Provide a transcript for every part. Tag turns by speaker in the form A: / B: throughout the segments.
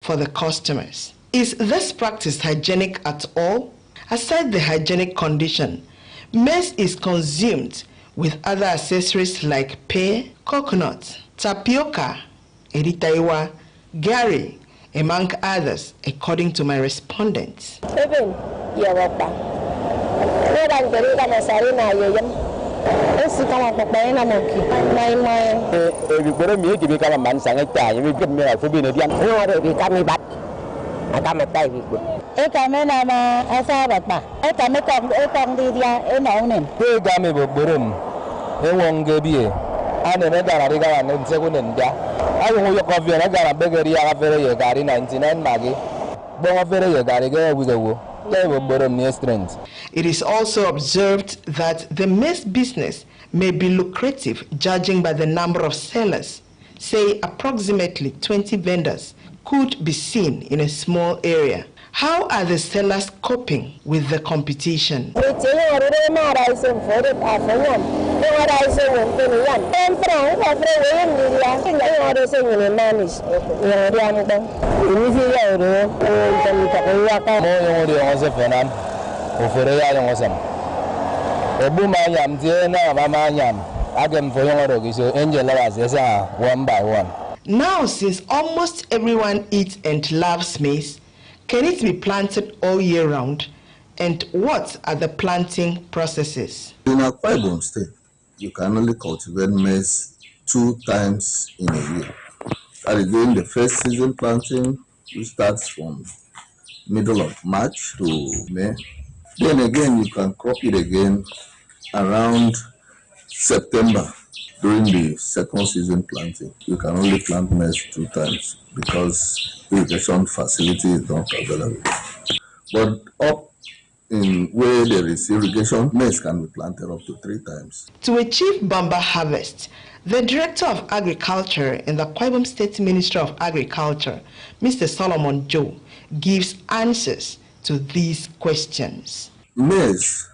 A: for the customers. Is this practice hygienic at all? Aside the hygienic condition, maize is consumed with other accessories like pear, coconut, tapioca, eritaiwa, gari, among others, according to my respondents. It is also observed that the maize business may be lucrative, judging by the number of sellers. Say approximately 20 vendors could be seen in a small area. How are the sellers coping with the competition? Now, since almost everyone eats and loves maize, can it be planted all year round? And what are the planting processes?
B: In Akwa Ibom State, you can only cultivate maize 2 times in a year. That is during the first season planting, which starts from middle of March to May. Then again, you can crop it again around September during the second season planting. You can only plant maize 2 times because irrigation facility is not available. But up in where there is irrigation, maize can be planted up to 3 times.
A: To achieve Bamba harvest, the Director of Agriculture in the Akwa Ibom State Ministry of Agriculture, Mr. Solomon Joe, gives answers to these questions.
B: Maize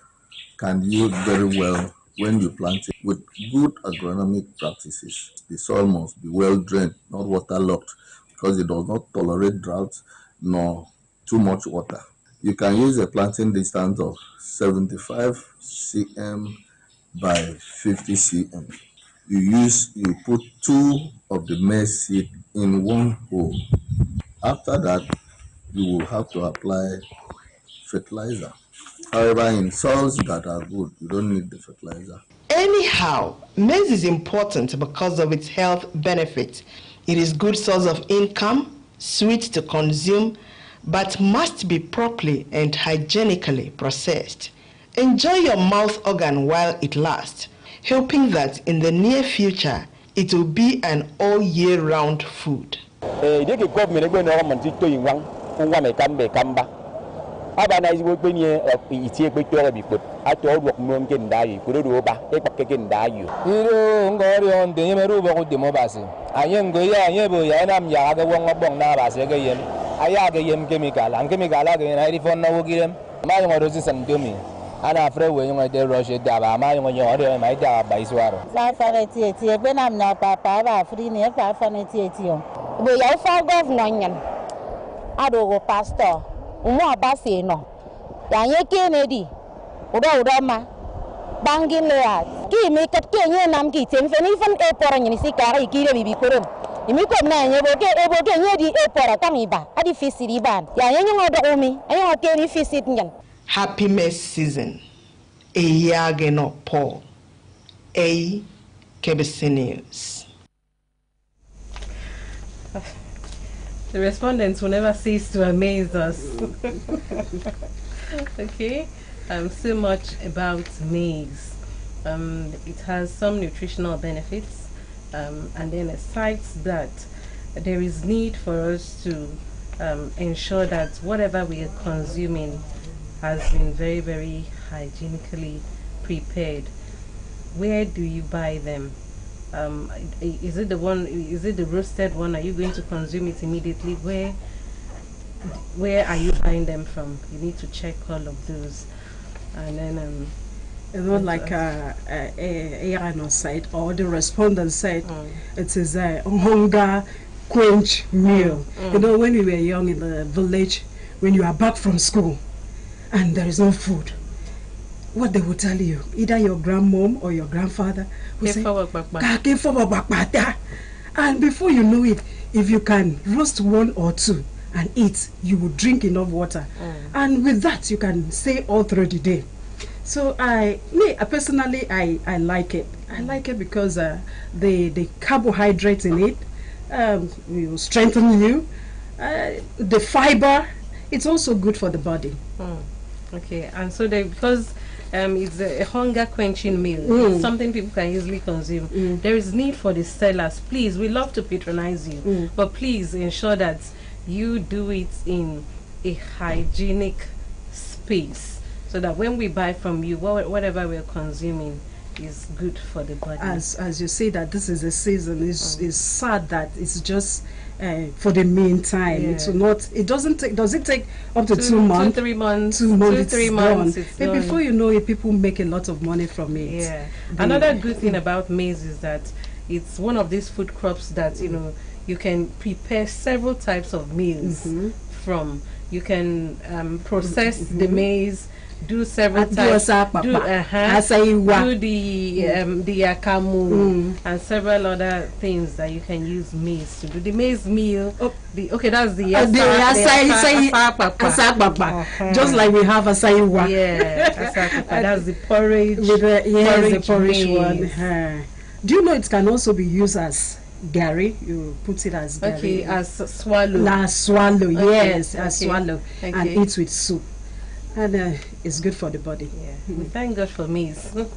B: can yield very well when you plant it with good agronomic practices. The soil must be well drained, not waterlogged, because it does not tolerate drought nor too much water. You can use a planting distance of 75 cm by 50 cm. You put 2 of the maize seed in 1 hole. After that, you will have to apply fertilizer. However, in soils that are good, you don't need the fertilizer.
A: Anyhow, maize is important because of its health benefits. It is good source of income, sweet to consume, but must be properly and hygienically processed. Enjoy your mouth organ while it lasts, hoping that in the near future, it will be an all year round food.
C: Kennedy, bangin lea. Ki me kat Kenya nam ki tem feni fan e pora ni si kara ikire bibi korom. Imi kom na nye boke nye di e pora kamiba. Adi fisiri ban. Ya nye ngodo umi. Ayo keni fisit nyan.
A: Happy maize season. A yageno Paul. A KBC News.
D: The respondents will never cease to amaze us. Okay, so much about maize. It has some nutritional benefits, and then aside that, there is need for us to ensure that whatever we are consuming has been very, very hygienically prepared. Where do you buy them? Is it the one? Is it the roasted one? Are you going to consume it immediately? Where are you buying them from? You need to check all of those, and then
E: it's not like Irano site or the respondent site. It is Onga quench meal. You know, when we were young in the village, when you are back from school and there is no food, what they will tell you, either your grandmom or your grandfather will say, and before you know it, if you can roast one or two and eat, you will drink enough water. And with that, you can stay all through the day. So personally, I like it. I like it because the carbohydrates in it will strengthen you. The fiber, it's also good for the body.
D: Okay, and so because it's a hunger quenching meal, it's something people can easily consume. There is need for the sellers. Please, we love to patronize you, but please ensure that you do it in a hygienic space, so that when we buy from you, whatever we're consuming is good for the body.
E: As you say that this is a season, it's sad that it's just for the meantime. It's not. It doesn't take. Does it take up to 2 months?
D: 2-3 months.
E: 2 months.
D: 2-3 months.
E: And before you know it, people make a lot of money from it.
D: Yeah. Another good thing about maize is that it's one of these food crops that you can prepare several types of meals from. You can process the maize, do several types, do the akamu and several other things that you can use maize to do. The maize meal, that's the asapapa.
E: Just like we have asaiwa.
D: Yeah, asapapa. That's the porridge.
E: The porridge one. Do you know it can also be used as gari? You put it as gari.
D: Okay, as swallow.
E: Swallow, yes,
D: as
E: swallow, and eat with soup. And it's good for the body.
D: Yeah, we thank God for maize. All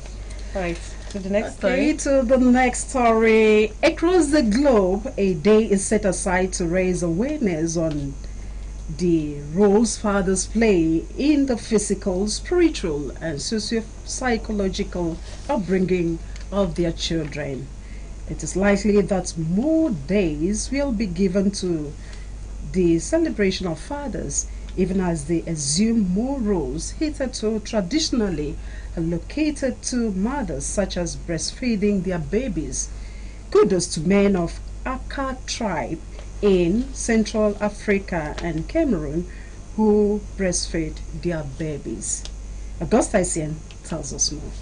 D: right, to the next
E: story. To the next story. Across the globe, a day is set aside to raise awareness on the roles fathers play in the physical, spiritual, and socio-psychological upbringing of their children. It is likely that more days will be given to the celebration of fathers, even as they assume more roles hitherto traditionally allocated to mothers, such as breastfeeding their babies. Kudos to men of Aka tribe in Central Africa and Cameroon who breastfeed their babies. Augusta Essien tells us more.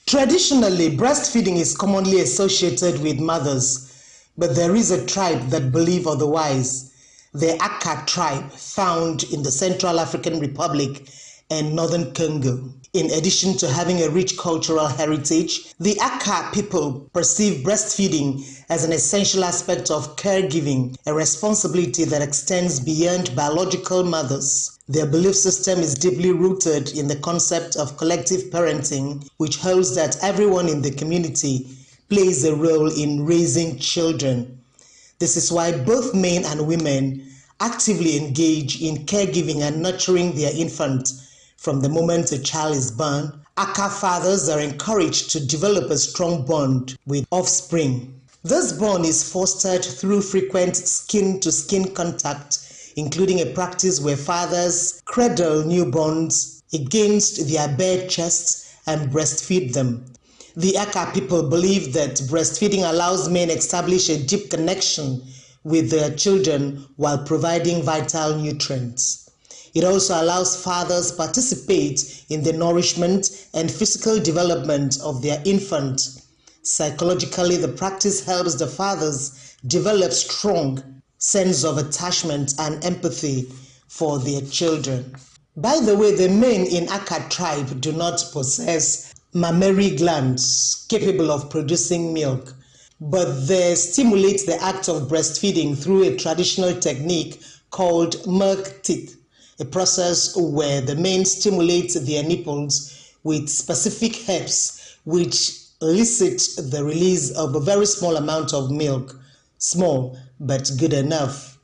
F: Traditionally, breastfeeding is commonly associated with mothers, but there is a tribe that believe otherwise. The Aka tribe, found in the Central African Republic and Northern Congo. In addition to having a rich cultural heritage, the Aka people perceive breastfeeding as an essential aspect of caregiving, a responsibility that extends beyond biological mothers. Their belief system is deeply rooted in the concept of collective parenting, which holds that everyone in the community plays a role in raising children. This is why both men and women actively engage in caregiving and nurturing their infant from the moment a child is born. Aka fathers are encouraged to develop a strong bond with offspring. This bond is fostered through frequent skin-to-skin contact, including a practice where fathers cradle newborns against their bare chests and breastfeed them. The Aka people believe that breastfeeding allows men to establish a deep connection with their children while providing vital nutrients. It also allows fathers to participate in the nourishment and physical development of their infant. Psychologically, the practice helps the fathers develop strong sense of attachment and empathy for their children. By the way, the men in Aka tribe do not possess mammary glands capable of producing milk, but they stimulate the act of breastfeeding through a traditional technique called milk teeth, a process where the men stimulate their nipples with specific herbs which elicit the release of a very small amount of milk, small but good enough.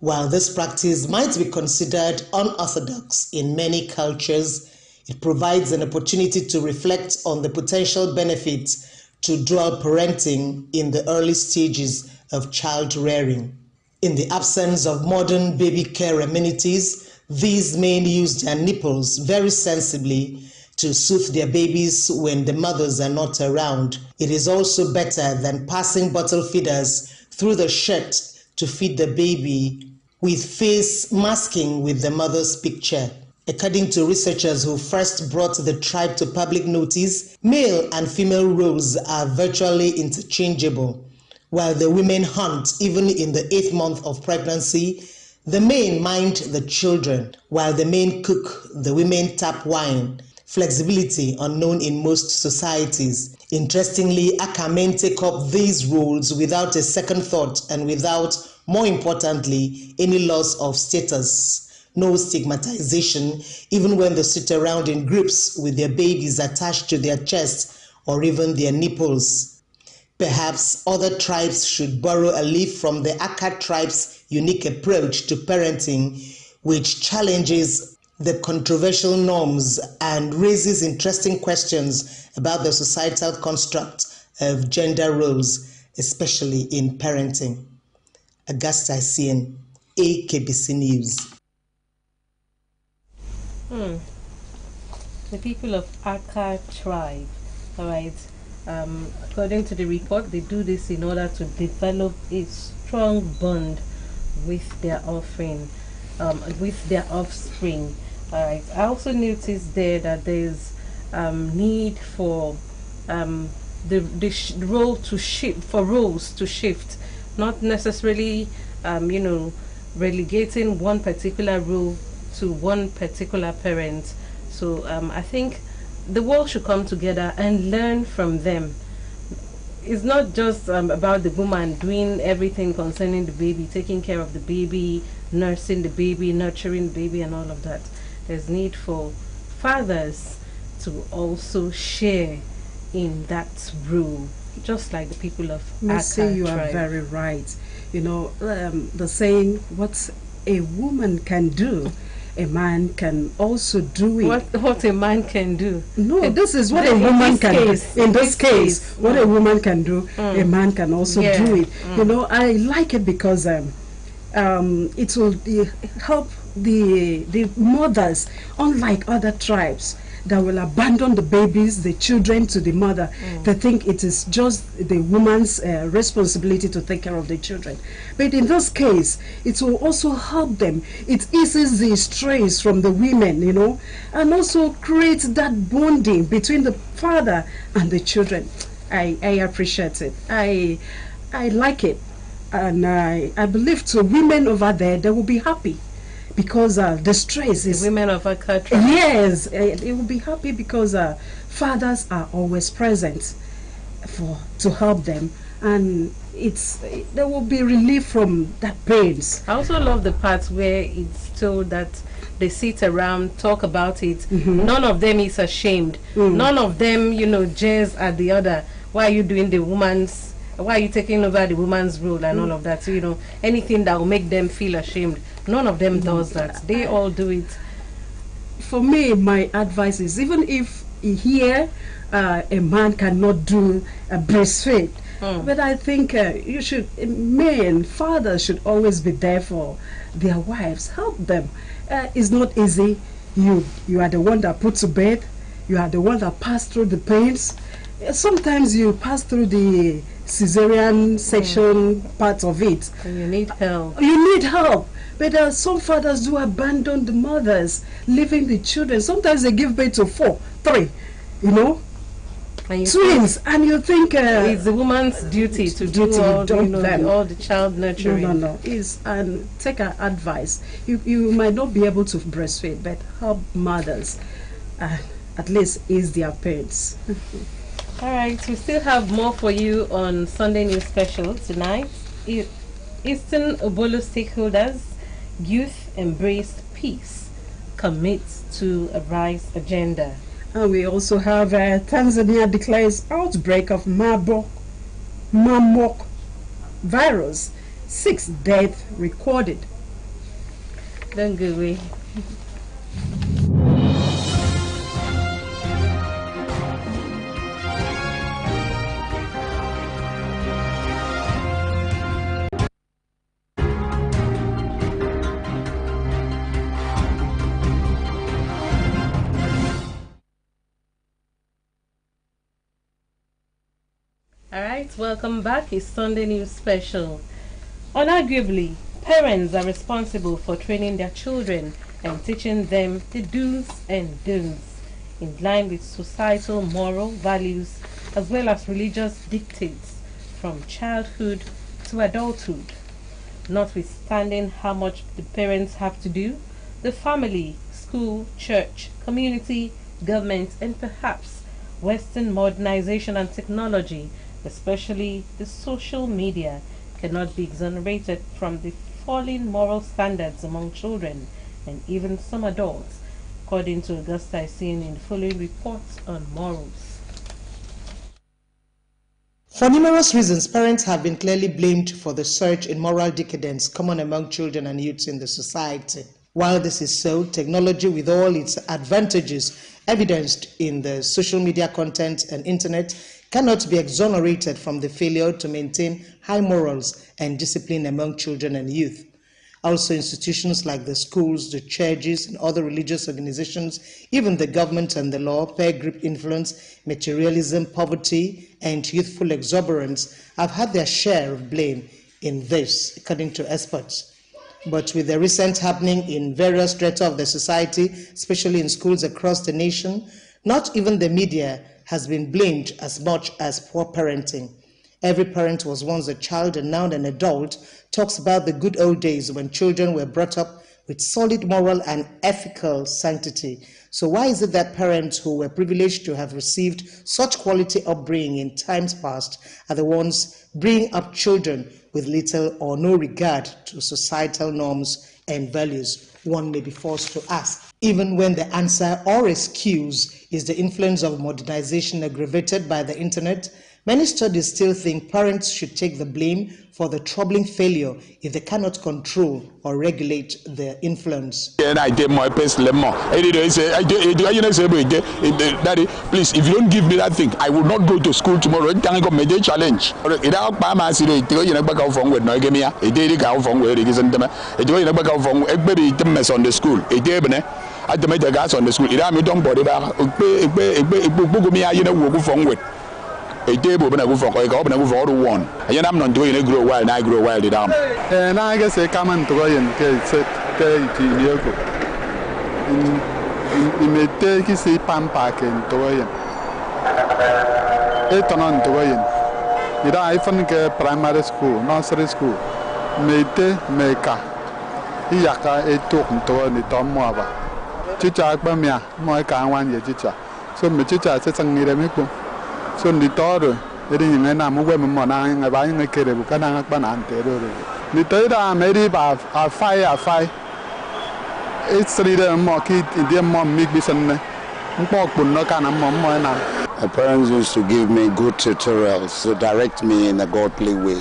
F: While this practice might be considered unorthodox in many cultures, it provides an opportunity to reflect on the potential benefits to dual parenting in the early stages of child rearing. In the absence of modern baby care amenities, these men use their nipples very sensibly to soothe their babies when the mothers are not around. It is also better than passing bottle feeders through the shirt to feed the baby, with face masking with the mother's picture. According to researchers who first brought the tribe to public notice, male and female roles are virtually interchangeable. While the women hunt even in the 8th month of pregnancy, the men mind the children. While the men cook, the women tap wine. Flexibility unknown in most societies. Interestingly, Aka men take up these roles without a second thought and without, more importantly, any loss of status. No stigmatization, even when they sit around in groups with their babies attached to their chest or even their nipples. Perhaps other tribes should borrow a leaf from the Aka tribe's unique approach to parenting, which challenges the controversial norms and raises interesting questions about the societal construct of gender roles, especially in parenting. Augusta Sien, AKBC News.
D: The people of Aka tribe, all right, according to the report, they do this in order to develop a strong bond with their offspring. All right. I also noticed there that there's need for the role to shift, for roles to shift, not necessarily relegating one particular role to one particular parent. So I think the world should come together and learn from them. It's not just about the woman doing everything concerning the baby, taking care of the baby, nursing the baby, nurturing the baby, and all of that. There's need for fathers to also share in that role, just like the people of Aka
E: You
D: tribe.
E: are very right. You know, the saying, what a woman can do, a man can also do it.
D: What a man can do.
E: No, this is what a woman can do. In this case, what a woman can do, a man can also do it. You know, I like it because it will help the mothers, unlike other tribes that will abandon the babies, the children to the mother. They think it is just the woman's responsibility to take care of the children. But in this case, it will also help them. It eases the stress from the women, you know, and also creates that bonding between the father and the children. I appreciate it. I like it. And I believe to women over there, they will be happy. Because the stress is...
D: The women of Aka tribe.
E: Yes, they will be happy because fathers are always present to help them, and there will be relief from that pains.
D: I also love the parts where it's told that they sit around, talk about it. None of them is ashamed. None of them, jeers at the other. Why are you doing the woman's... Why are you taking over the woman's role and all of that? So, anything that will make them feel ashamed. None of them does that. They all do it.
E: For me, my advice is, even if here a man cannot do a breastfeed, but I think fathers should always be there for their wives, help them. It's not easy. You are the one that put to bed. You are the one that passed through the pains. Sometimes you pass through the cesarean section part of it.
D: And you need help.
E: You need help. But some fathers do abandon the mothers, leaving the children. Sometimes they give birth to 4, 3,
D: and
E: twins. And you think...
D: it's the woman's duty to do all the child nurturing.
E: No. Take our advice. You might not be able to breastfeed, but help mothers. At least ease their pains.
D: All right, we still have more for you on Sunday News Special tonight. Eastern Obolo stakeholders, youth embraced peace, commit to a RISE agenda.
E: And we also have Tanzania declares outbreak of Marburg virus, 6 deaths recorded.
D: Don't go away. welcome back. It's Sunday News Special. Unarguably, parents are responsible for training their children and teaching them the do's and don'ts in line with societal moral values as well as religious dictates from childhood to adulthood. Notwithstanding how much the parents have to do, the family, school, church, community, government, and perhaps Western modernization and technology, especially the social media, cannot be exonerated from the falling moral standards among children and even some adults, according to Augusta Isien in the following report on morals.
F: For numerous reasons, parents have been clearly blamed for the surge in moral decadence common among children and youths in the society. While this is so, technology with all its advantages evidenced in the social media content and internet cannot be exonerated from the failure to maintain high morals and discipline among children and youth. Also, institutions like the schools, the churches, and other religious organizations, even the government and the law, peer group influence, materialism, poverty, and youthful exuberance have had their share of blame in this, according to experts. But with the recent happening in various strata of the society, especially in schools across the nation, not even the media has been blamed as much as poor parenting. Every parent was once a child and now an adult talks about the good old days when children were brought up with solid moral and ethical sanctity. So why is it that parents who were privileged to have received such quality upbringing in times past are the ones bringing up children with little or no regard to societal norms and values? One may be forced to ask. Even when the answer or excuse is the influence of modernization aggravated by the internet, many studies still think parents should take the blame for the troubling failure if they cannot control or regulate their influence.
G: Daddy, please, if you don't give me that thing, I will not go to school tomorrow. It's a challenge. On the school. At the matter gas on the school. I'm don't body back. A table when I go for all the one. And I'm not doing it grow wild, I grow wild.
H: And I guess I come and to in may take his pan pack and Toyan. It's on Toyan. I think primary school, nursery school. Mete Meka. Yaka a token to the Tom Mava. Chicha Bamia, Moika, 1 year teacher. So, Michicha says, I'm near a so the daughter, the young man, women, Monang, buying a kid, Buchanan, Banante. The third are made by a fire. It's reader more kid, dear mom, make this and walk with no kind of mom.
I: My parents used to give me good tutorials to direct me in a godly way.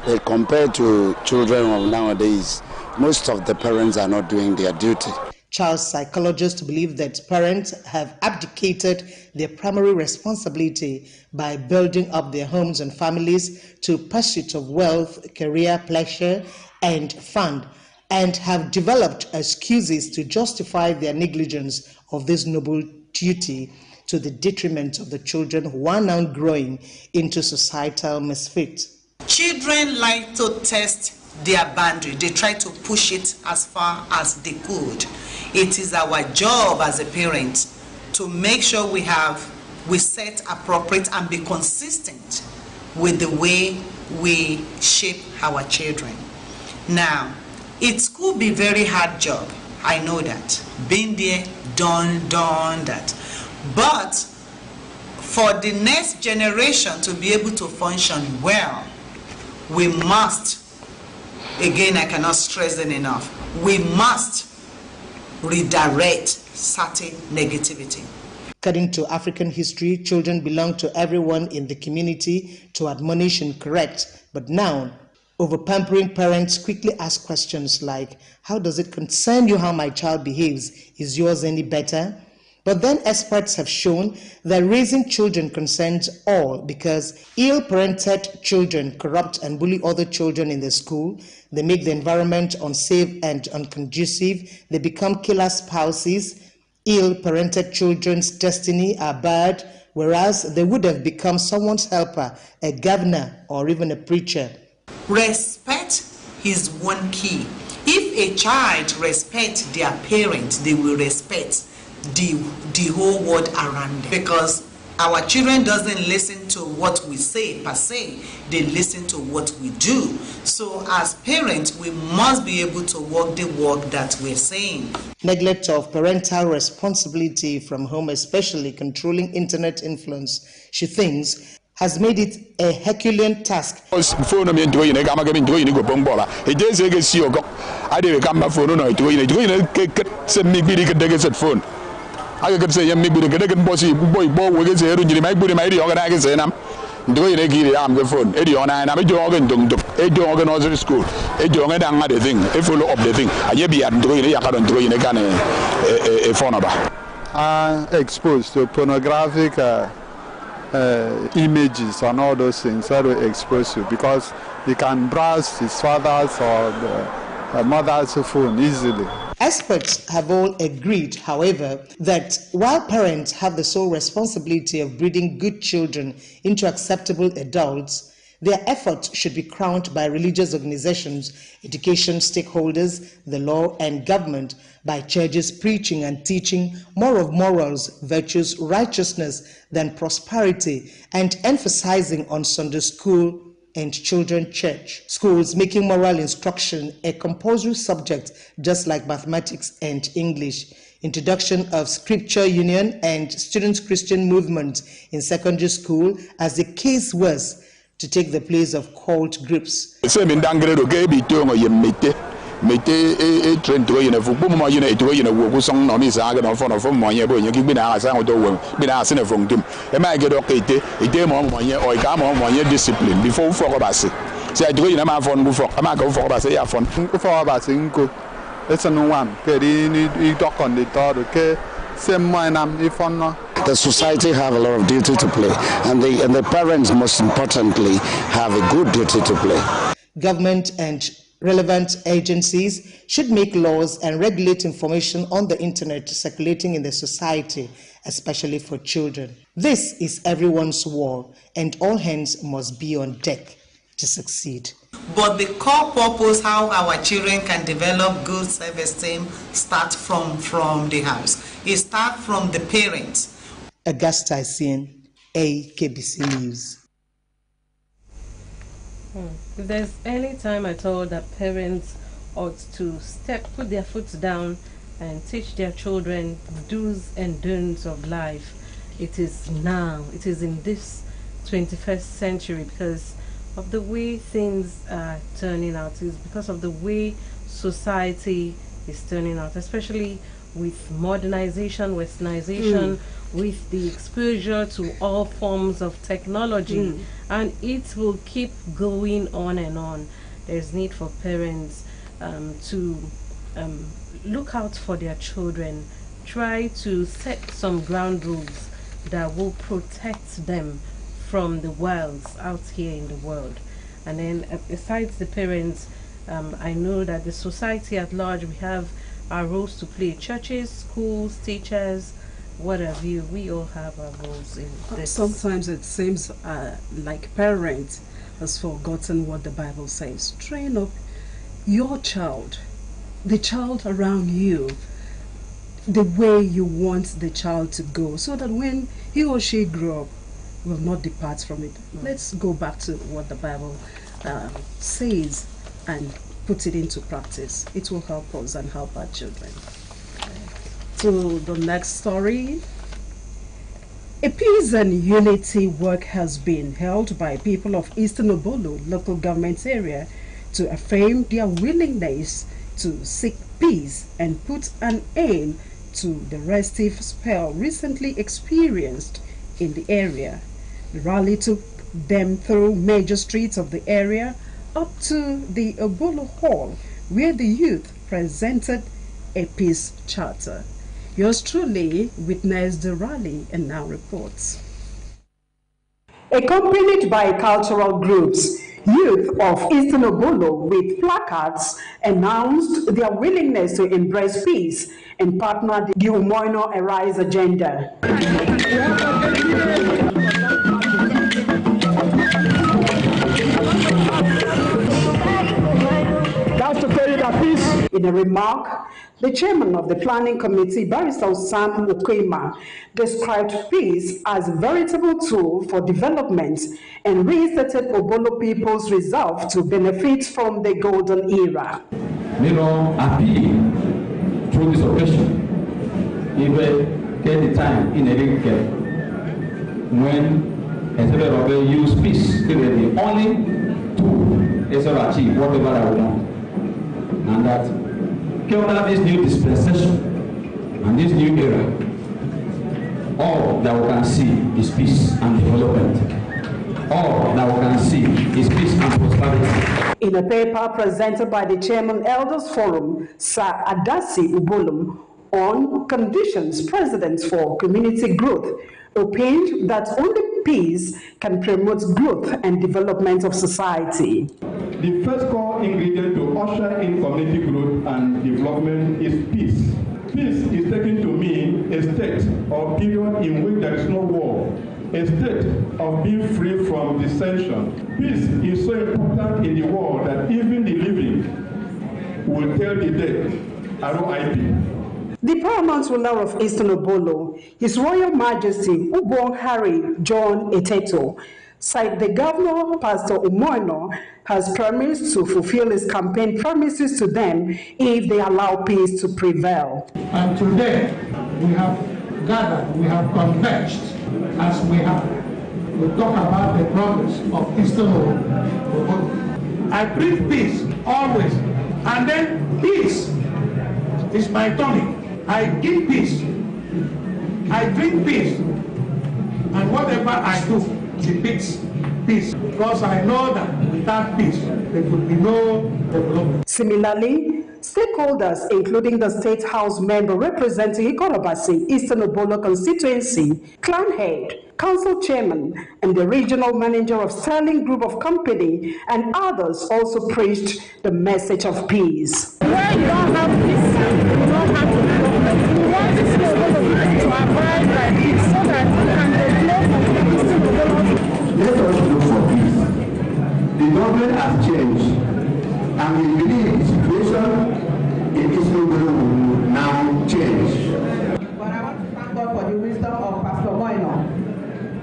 I: But compared to children of nowadays, most of the parents are not doing their duty.
F: Child psychologists believe that parents have abdicated their primary responsibility by building up their homes and families to pursuit of wealth, career, pleasure, and fun, and have developed excuses to justify their negligence of this noble duty to the detriment of the children who are now growing into societal misfits.
J: Children like to test their boundary. They try to push it as far as they could. It is our job as a parent to make sure we set appropriate and be consistent with the way we shape our children. Now, it could be a very hard job. I know that. Been there, done that. But for the next generation to be able to function well, we must, again, I cannot stress it enough, we must redirect certain negativity.
F: According to African history, children belong to everyone in the community to admonish and correct. But now, over-pampering parents quickly ask questions like, how does it concern you how my child behaves? Is yours any better? But then experts have shown that raising children concerns all because ill-parented children corrupt and bully other children in the school. They make the environment unsafe and unconducive. They become killer spouses. Ill-parented children's destiny are bad whereas they would have become someone's helper, a governor, or even a preacher.
J: Respect is one key. If a child respects their parents, they will respect the whole world around them. Because our children doesn't listen to what we say per se, they listen to what we do. So as parents, we must be able to walk the walk that we're saying.
F: Neglect of parental responsibility from home, especially controlling internet influence, she thinks, has made it a Herculean task.
G: I could say, "Yammy, but the bossy boy, we get here, you might put my organized and I'm doing a giddy arm the phone. Eddie on I'm a dog and a dog and other school. A dog and another thing, a follow up the thing. I be at doing a car and doing a gun a phone about.
H: Exposed to pornographic images and all those things that will expose you because you can browse his father's or the mother's phone easily.
F: Experts have all agreed, however, that while parents have the sole responsibility of breeding good children into acceptable adults, their efforts should be crowned by religious organizations, education stakeholders, the law, and government, by churches preaching and teaching more of morals, virtues, righteousness than prosperity, and emphasizing on Sunday school and children church. Schools making moral instruction a compulsory subject, just like mathematics and English. Introduction of scripture union and students' Christian movement in secondary school, as the case was, to take the place of cult groups.
G: Mete a trend to a football unit to a work song on his agony of my year, you give me a sound of been asking from them. Am I get okay? A demo on 1 year or come on 1 year discipline before for us. Say, I do in a phone before I go for us. I phone for us in good. It's a no one. You talk on the thought, okay? Same mine, if I'm not.
I: The society have a lot of duty to play, and the parents, most importantly, have a good duty to play.
F: Government and relevant agencies should make laws and regulate information on the internet circulating in the society, especially for children. This is everyone's war, and all hands must be on deck to succeed.
J: But the core purpose, how our children can develop good self-esteem, start from the house. It starts from the parents.
F: Augusta Isien, AKBC News.
D: If there's any time at all that parents ought to put their foot down and teach their children do's and don'ts of life, it is now. It is in this 21st century, because of the way things are turning out. It is because of the way society is turning out, especially with modernization, westernization, with the exposure to all forms of technology, and it will keep going on and on. There's need for parents to look out for their children, try to set some ground rules that will protect them from the wilds out here in the world. And then besides the parents, I know that the society at large, we have our roles to play. Churches, schools, teachers, what have you, we all have our roles in this.
E: Sometimes it seems like parents has forgotten what the Bible says. Train up your child, the child around you, the way you want the child to go, so that when he or she grow up, will not depart from it. Let's go back to what the Bible says and put it into practice. It will help us and help our children. To the next story. A peace and unity work has been held by people of Eastern Obolo local government area to affirm their willingness to seek peace and put an end to the restive spell recently experienced in the area. The rally took them through major streets of the area up to the Obolo Hall, where the youth presented a peace charter. Yours truly witnessed the rally and now reports.
K: Accompanied by cultural groups, youth of Eastern Obolo with placards announced their willingness to embrace peace and partner the Umoino Arise agenda. That's to tell you that peace. In a remark, the chairman of the planning committee, Barrister Sam Okwema, described peace as a veritable tool for development and reinstated Obolo people's resolve to benefit from the golden era.
L: Appeal through this occasion, if get the time in a week when instead of use peace, it will be only to achieve whatever I want. And that under this new dispensation and this new era, all that we can see is peace and development. All that we can see is peace and prosperity.
K: In a paper presented by the Chairman Elders Forum, Sir Adasi Ubolum, on conditions precedents for community growth, opined that only peace can promote growth and development of society.
M: The first core ingredient to usher in community growth and development is peace. Peace is taken to mean a state or period in which there is no war, a state of being free from dissension. Peace is so important in the world that even the living will tell the dead, R.I.P.
K: The paramount ruler of Eastern Obolo, His Royal Majesty Ubong Harry John Eteto, said the governor, Pastor Umoino, has promised to fulfill his campaign promises to them if they allow peace to prevail.
N: And today, we have gathered, we have converged, as we talk about the progress of Eastern Obolo. I preach peace always, and then peace is my tonic. I give peace, I drink peace, and whatever I do depicts peace, because I know that without peace, there could be no development.
K: Similarly, stakeholders, including the State House member representing Ikorobasi, Eastern Obolo constituency, clan head, council chairman, and the regional manager of Sterling Group of Company, and others also preached the message of peace.
O: Where you don't have peace, you don't have development. We want this Obolo to abide by peace so that we can develop Eastern Obolo.
P: Let us look for peace. The government has changed, and we believe the situation in Eastern Obolo will now change.
Q: But I want to thank God for the wisdom of Pastor Moino,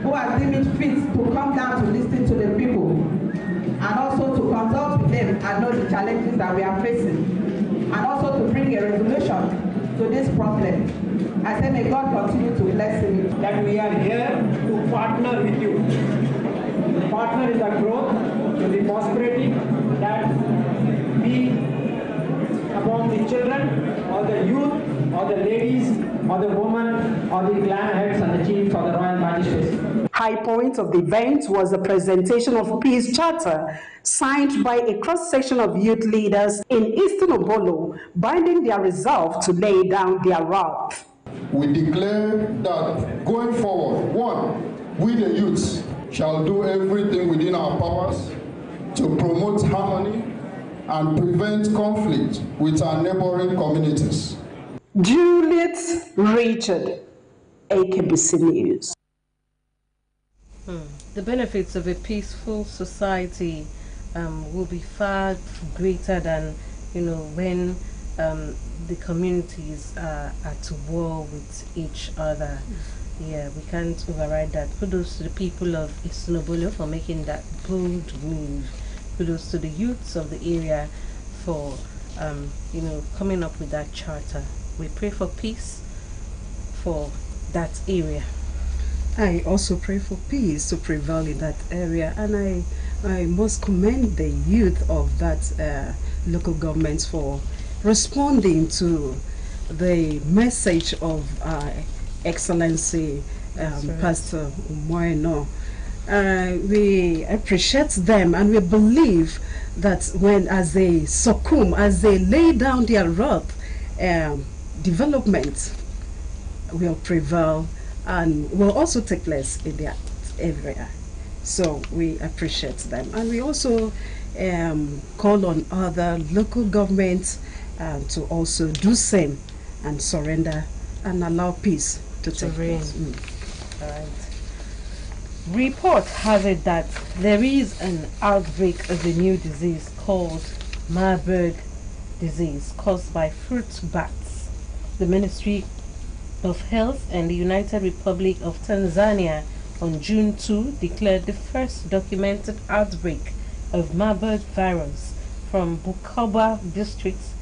Q: who has deemed it fit to come down to listen to the people and also to consult with them and know the challenges that we are facing, and also to bring a resolution to this problem. I say may God continue to bless him.
R: That we are here to partner with you. Partner in the growth, in the prosperity that be among the children, or the youth, or the ladies, or the women, or the clan heads and the chiefs of the Royal Magistracy.
K: High point of the event was the presentation of Peace Charter signed by a cross-section of youth leaders in Eastern Obolo, binding their resolve to lay down their wrath.
S: We declare that going forward, one, we the youths shall do everything within our powers to promote harmony and prevent conflict with our neighboring communities.
K: Juliet Richard, AKBC News.
D: The benefits of a peaceful society will be far greater than, when the communities are at war with each other. Yeah, we can't override that. Kudos to the people of Eastern Obolo for making that bold move. Kudos to the youths of the area for, coming up with that charter. We pray for peace for that area.
E: I also pray for peace to prevail in that area, and I must commend the youth of that local government for responding to the message of Excellency Pastor Umoino. We appreciate them, and we believe that as they succumb, as they lay down their wrath, development will prevail and will also take place in that area. So we appreciate them, and we also call on other local governments to also do same and surrender and allow peace to take place.
D: All right. Reports have it that there is an outbreak of a new disease called Marburg disease caused by fruit bats. The Ministry of Health and the United Republic of Tanzania on June 2 declared the first documented outbreak of Marburg virus from Bukoba district's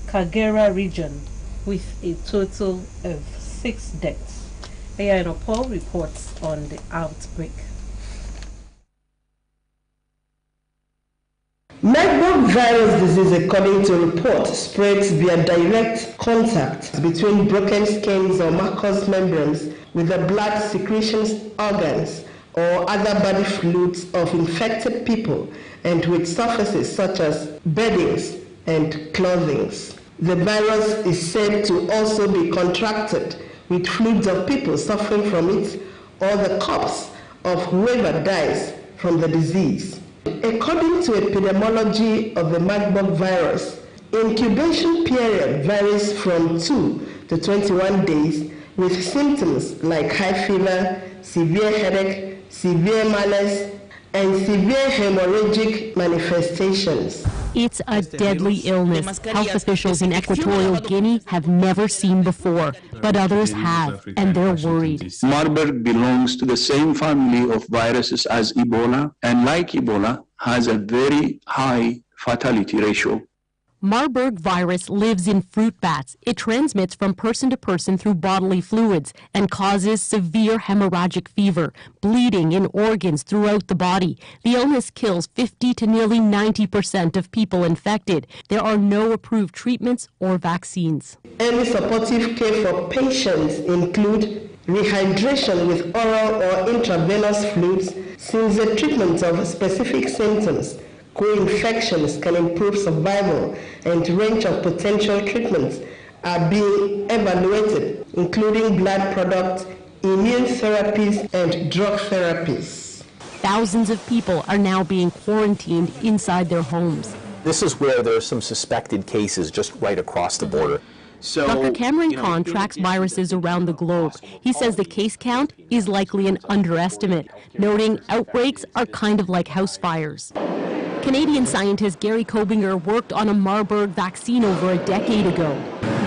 D: Kagera region, with a total of 6 deaths. A.I. Paul reports on the outbreak.
A: Marburg virus disease, according to reports, spreads via direct contact between broken skins or mucous membranes with the blood secretion organs or other body fluids of infected people and with surfaces such as beddings and clothing. The virus is said to also be contracted with fluids of people suffering from it or the corpse of whoever dies from the disease. According to epidemiology of the Marburg virus, incubation period varies from 2 to 21 days with symptoms like high fever, severe headache, severe malaise, and severe hemorrhagic manifestations.
T: It's a deadly illness health officials in Equatorial Guinea have never seen before, but others have, and they're worried.
U: Marburg belongs to the same family of viruses as Ebola, and like Ebola, has a very high fatality ratio.
T: Marburg virus lives in fruit bats. It transmits from person to person through bodily fluids and causes severe hemorrhagic fever, bleeding in organs throughout the body. The illness kills 50 to nearly 90% of people infected. There are no approved treatments or vaccines.
A: Early supportive care for patients include rehydration with oral or intravenous fluids, since the treatment of specific symptoms. Co-infections can improve survival, and range of potential treatments are being evaluated, including blood products, immune therapies, and drug therapies.
T: Thousands of people are now being quarantined inside their homes.
V: This is where there are some suspected cases just right across the border. So,
T: Dr. Cameron Kahn tracks viruses around the globe. He says the case count is likely an underestimate, noting outbreaks are kind of like house fires. Canadian scientist Gary Kobinger worked on a Marburg vaccine over a decade ago.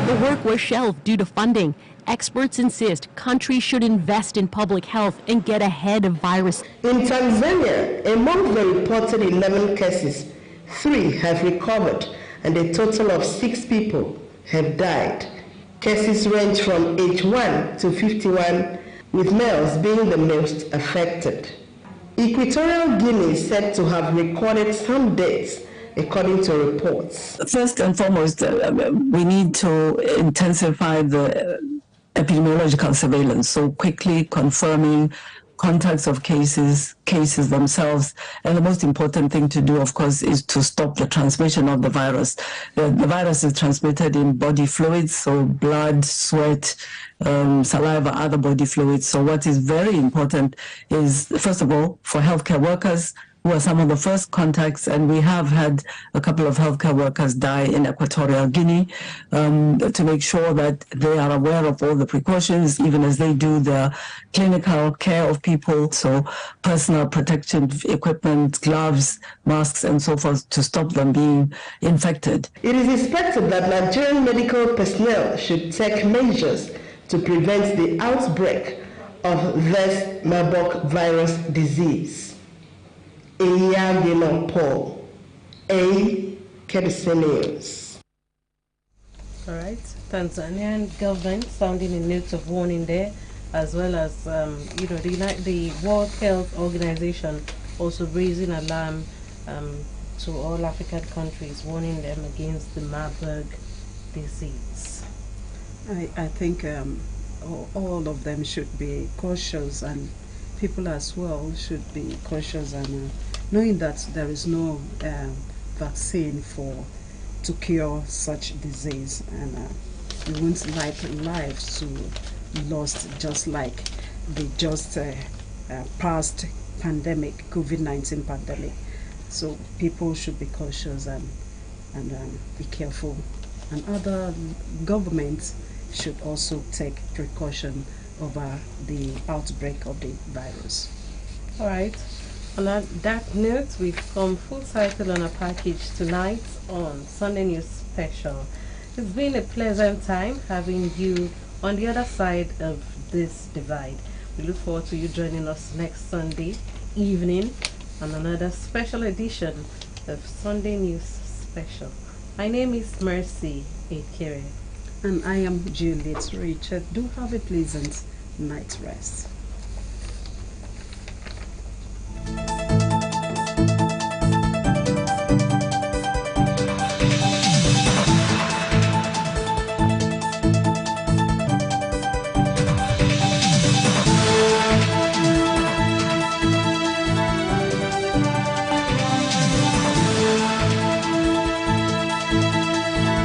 T: The work was shelved due to funding. Experts insist countries should invest in public health and get ahead of virus.
A: In Tanzania, among the reported 11 cases, 3 have recovered and a total of 6 people have died. Cases range from age 1 to 51, with males being the most affected. Equatorial Guinea is said to have recorded some deaths, according to reports.
W: First and foremost, we need to intensify the epidemiological surveillance, so quickly confirming contacts of cases themselves. And the most important thing to do, of course, is to stop the transmission of the virus. The virus is transmitted in body fluids, so blood, sweat, saliva, other body fluids. So what is very important is, first of all, for healthcare workers, who are some of the first contacts, and we have had a couple of healthcare workers die in Equatorial Guinea, to make sure that they are aware of all the precautions, even as they do the clinical care of people. So personal protective equipment, gloves, masks, and so forth, to stop them being infected.
A: It is expected that Nigerian medical personnel should take measures to prevent the outbreak of this Marburg virus disease. Paul, KBC News.
D: All right, Tanzanian government sounding a note of warning there, as well as the World Health Organization also raising alarm to all African countries, warning them against the Marburg disease.
E: I think all of them should be cautious, and people as well should be cautious, and knowing that there is no vaccine to cure such disease, and we wouldn't like lives to lost, just like the just past pandemic, COVID-19 pandemic. So people should be cautious and be careful, and other governments should also take precaution over the outbreak of the virus.
D: All right. On that note, we've come full cycle on a package tonight on Sunday News Special. It's been a pleasant time having you on the other side of this divide. We look forward to you joining us next Sunday evening on another special edition of Sunday News Special. My name is Mercy Ekere.
E: And I am Juliet Richard. Do have a pleasant night's rest.